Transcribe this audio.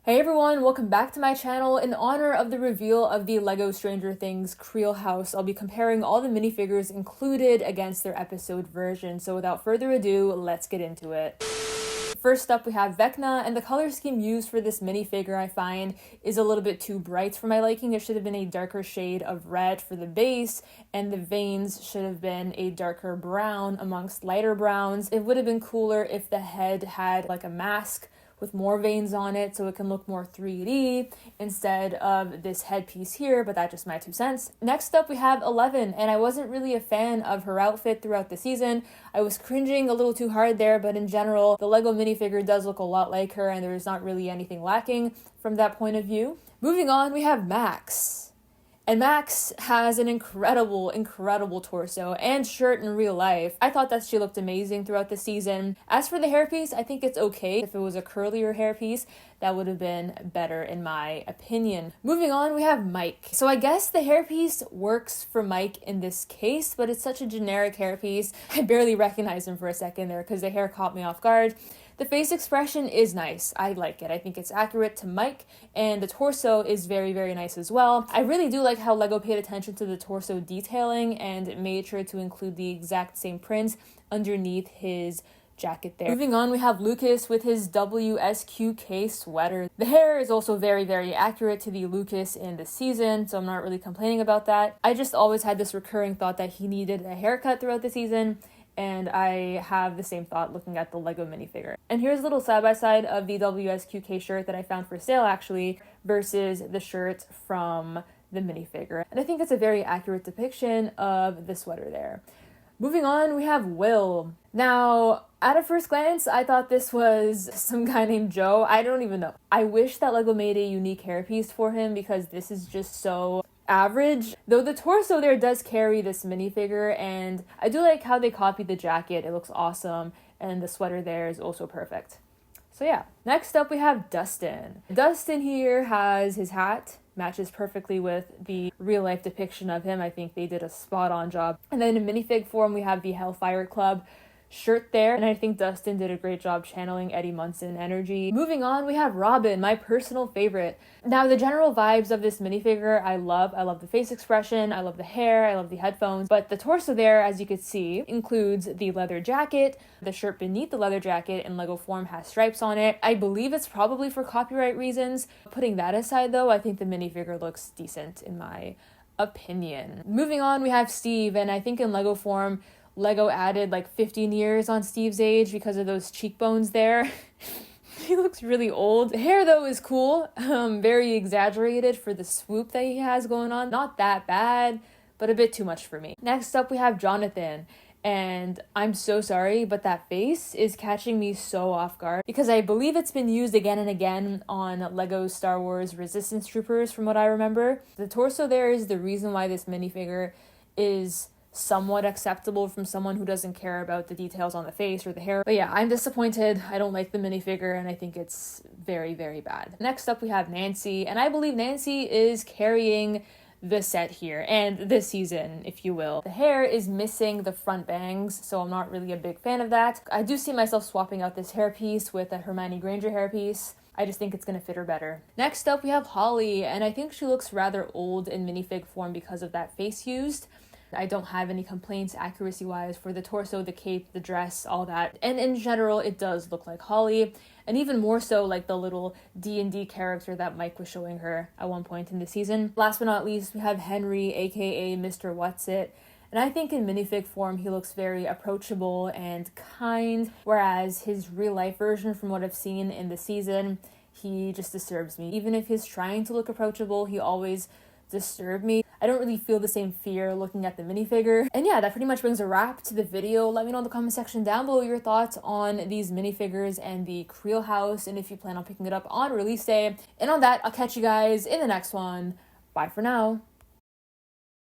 Hey everyone, welcome back to my channel. In honor of the reveal of the LEGO Stranger Things Creel House, I'll be comparing all the minifigures included against their episode version. So without further ado, let's get into it. First up, we have Vecna, and the color scheme used for this minifigure I find is a little bit too bright for my liking. It should have been a darker shade of red for the base, and the veins should have been a darker brown amongst lighter browns. It would have been cooler if the head had like a mask with more veins on it so it can look more 3D instead of this headpiece here, but that's just my 2 cents. Next up we have 11, and I wasn't really a fan of her outfit throughout the season. I was cringing a little too hard there, but in general, the LEGO minifigure does look a lot like her and there's not really anything lacking from that point of view. Moving on, we have Max. And Max has an incredible torso and shirt in real life. I thought that she looked amazing throughout the season. As for the hairpiece, I think it's okay. If it was a curlier hairpiece, that would have been better in my opinion. Moving on, we have Mike. So I guess the hairpiece works for Mike in this case, but it's such a generic hairpiece. I barely recognized him for a second there because the hair caught me off guard. The face expression is nice. I like it. I think it's accurate to Mike, and the torso is very nice as well. I really do like how LEGO paid attention to the torso detailing and made sure to include the exact same prints underneath his jacket there. Moving on, we have Lucas with his WSQK sweater. The hair is also very accurate to the Lucas in the season, so I'm not really complaining about that. I just always had this recurring thought that he needed a haircut throughout the season, and I have the same thought looking at the LEGO minifigure. And here's a little side-by-side of the WSQK shirt that I found for sale actually versus the shirt from the minifigure. And I think it's a very accurate depiction of the sweater there. Moving on, we have Will. Now, at a first glance, I thought this was some guy named Joe. I don't even know. I wish that LEGO made a unique hairpiece for him because this is just so average. Though the torso there does carry this minifigure, and I do like how they copied the jacket. It looks awesome, and the sweater there is also perfect. So yeah. Next up we have Dustin. Dustin here has his hat. Matches perfectly with the real life depiction of him. I think they did a spot on job. And then in minifig form we have the Hellfire Club shirt there, and I think Dustin did a great job channeling Eddie Munson energy. Moving on, we have Robin, my personal favorite. Now, the general vibes of this minifigure I love. I love the face expression, I love the hair, I love the headphones, but the torso there, as you can see, includes the leather jacket. The shirt beneath the leather jacket in LEGO form has stripes on it. I believe it's probably for copyright reasons. Putting that aside though, I think the minifigure looks decent in my opinion. Moving on, we have Steve, and I think in LEGO form, LEGO added like 15 years on Steve's age because of those cheekbones there. He looks really old. The hair though is cool, very exaggerated for the swoop that he has going on. Not that bad, but a bit too much for me. Next up we have Jonathan, and I'm so sorry, but that face is catching me so off guard because I believe it's been used again and again on LEGO Star Wars Resistance Troopers from what I remember. The torso there is the reason why this minifigure is somewhat acceptable from someone who doesn't care about the details on the face or the hair. But yeah, I'm disappointed. I don't like the minifigure and I think it's very bad. Next up we have Nancy, and I believe Nancy is carrying the set here and this season, if you will. The hair is missing the front bangs, so I'm not really a big fan of that. I do see myself swapping out this hairpiece with a Hermione Granger hairpiece. I just think it's going to fit her better. Next up we have Holly, and I think she looks rather old in minifig form because of that face used. I don't have any complaints accuracy-wise for the torso, the cape, the dress, all that. And in general, it does look like Holly, and even more so like the little D&D character that Mike was showing her at one point in the season. Last but not least, we have Henry, aka Mr. Whatsit. And I think in minifig form, he looks very approachable and kind, whereas his real-life version, from what I've seen in the season, he just disturbs me. Even if he's trying to look approachable, he always disturbed me. I don't really feel the same fear looking at the minifigure. And yeah, that pretty much brings a wrap to the video. Let me know in the comment section down below your thoughts on these minifigures and the Creel House, and if you plan on picking it up on release day. And on that, I'll catch you guys in the next one. Bye for now.